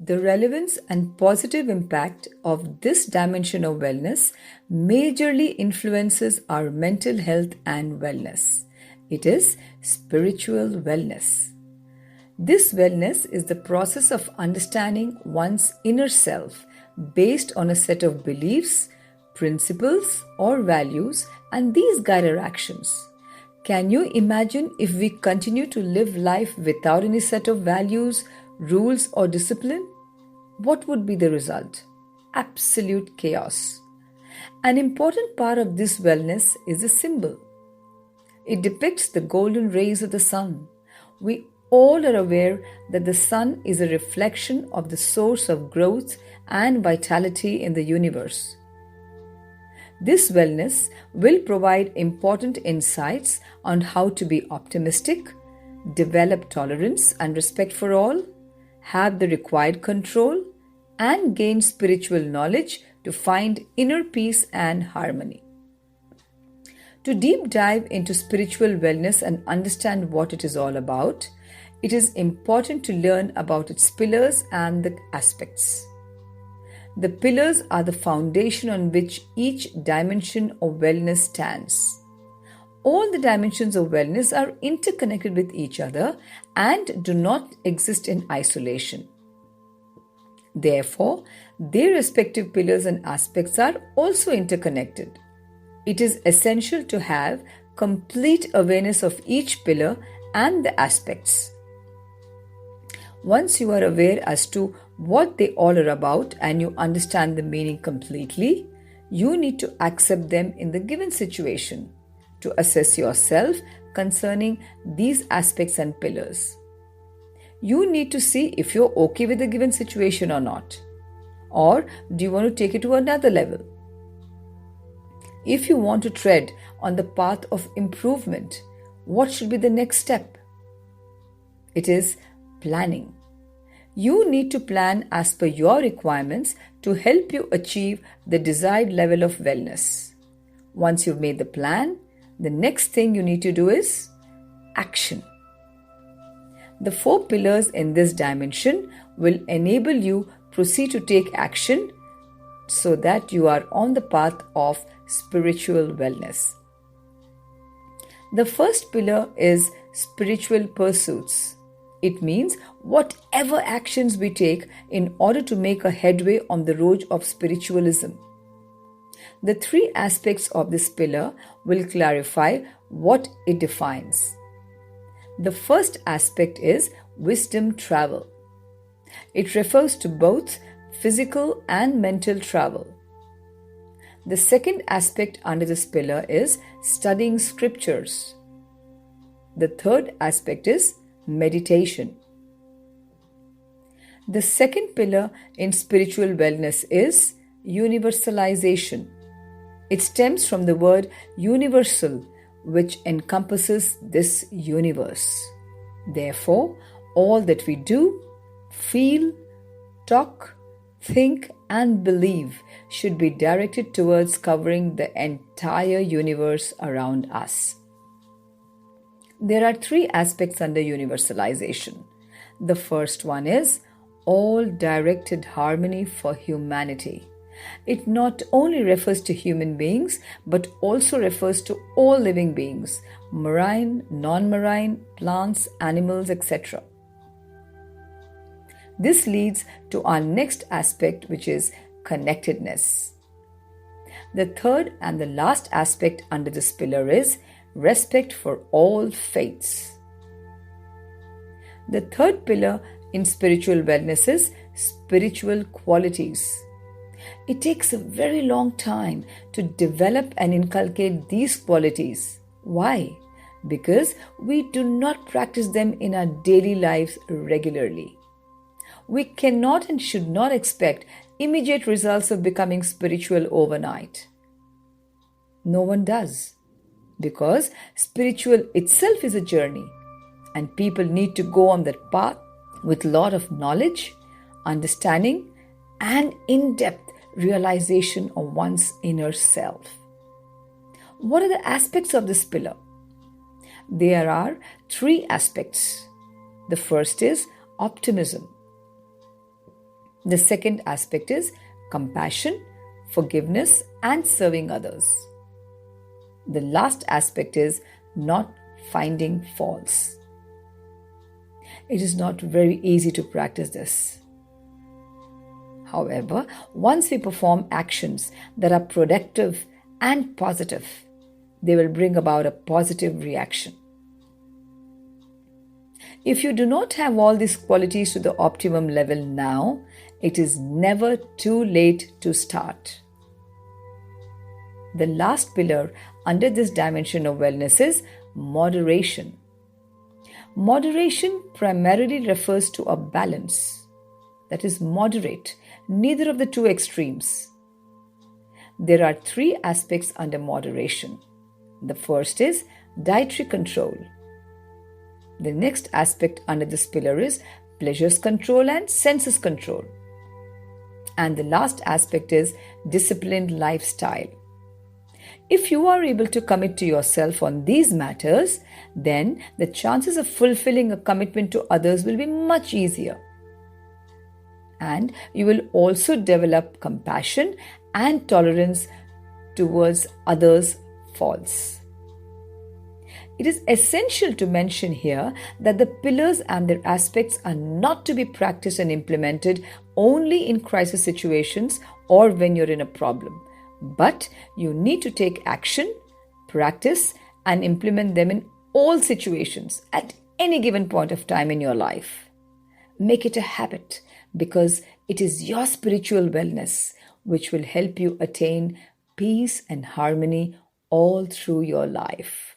The relevance and positive impact of this dimension of wellness majorly influences our mental health and wellness. It is spiritual wellness. This wellness is the process of understanding one's inner self based on a set of beliefs, principles, or values, and these guide our actions. Can you imagine if we continue to live life without any set of values, rules, or discipline? What would be the result? Absolute chaos. An important part of this wellness is the symbol. It depicts the golden rays of the sun. We all are aware that the sun is a reflection of the source of growth and vitality in the universe. This wellness will provide important insights on how to be optimistic, develop tolerance and respect for all, have the required control, and gain spiritual knowledge to find inner peace and harmony. To deep dive into spiritual wellness and understand what it is all about, it is important to learn about its pillars and the aspects. The pillars are the foundation on which each dimension of wellness stands. All the dimensions of wellness are interconnected with each other and do not exist in isolation. Therefore, their respective pillars and aspects are also interconnected. It is essential to have complete awareness of each pillar and the aspects. Once you are aware as to what they all are about and you understand the meaning completely, you need to accept them in the given situation to assess yourself concerning these aspects and pillars. You need to see if you're okay with the given situation or not. Or do you want to take it to another level? If you want to tread on the path of improvement, what should be the next step? It is planning. You need to plan as per your requirements to help you achieve the desired level of wellness. Once you've made the plan, the next thing you need to do is action. The 4 pillars in this dimension will enable you proceed to take action so that you are on the path of spiritual wellness. The first pillar is spiritual pursuits. It means whatever actions we take in order to make a headway on the road of spiritualism. The 3 aspects of this pillar will clarify what it defines. The first aspect is wisdom travel. It refers to both physical and mental travel. The second aspect under this pillar is studying scriptures. The third aspect is meditation. The second pillar in spiritual wellness is universalization. It stems from the word universal, which encompasses this universe. Therefore, all that we do, feel, talk, think, and believe should be directed towards covering the entire universe around us. There are 3 aspects under universalization. The first one is all-directed harmony for humanity. It not only refers to human beings, but also refers to all living beings, marine, non-marine, plants, animals, etc. This leads to our next aspect, which is connectedness. The third and the last aspect under this pillar is respect for all faiths. The third pillar in spiritual wellness is spiritual qualities. It takes a very long time to develop and inculcate these qualities. Why? Because we do not practice them in our daily lives regularly. We cannot and should not expect immediate results of becoming spiritual overnight. No one does, because spiritual itself is a journey, and people need to go on that path with a lot of knowledge, understanding, and in-depth realization of one's inner self. What are the aspects of this pillar? There are 3 aspects. The first is optimism. The second aspect is compassion, forgiveness, and serving others. The last aspect is not finding faults. It is not very easy to practice this. However, once we perform actions that are productive and positive, they will bring about a positive reaction. If you do not have all these qualities to the optimum level now, it is never too late to start. The last pillar under this dimension of wellness is moderation. Moderation primarily refers to a balance, that is moderate, neither of the two extremes. There are three aspects under moderation. The first is dietary control. The next aspect under this pillar is pleasures control and senses control. And the last aspect is disciplined lifestyle. If you are able to commit to yourself on these matters, then the chances of fulfilling a commitment to others will be much easier. And you will also develop compassion and tolerance towards others' faults. It is essential to mention here that the pillars and their aspects are not to be practiced and implemented only in crisis situations or when you're in a problem, but you need to take action, practice, and implement them in all situations at any given point of time in your life. Make it a habit because it is your spiritual wellness which will help you attain peace and harmony all through your life.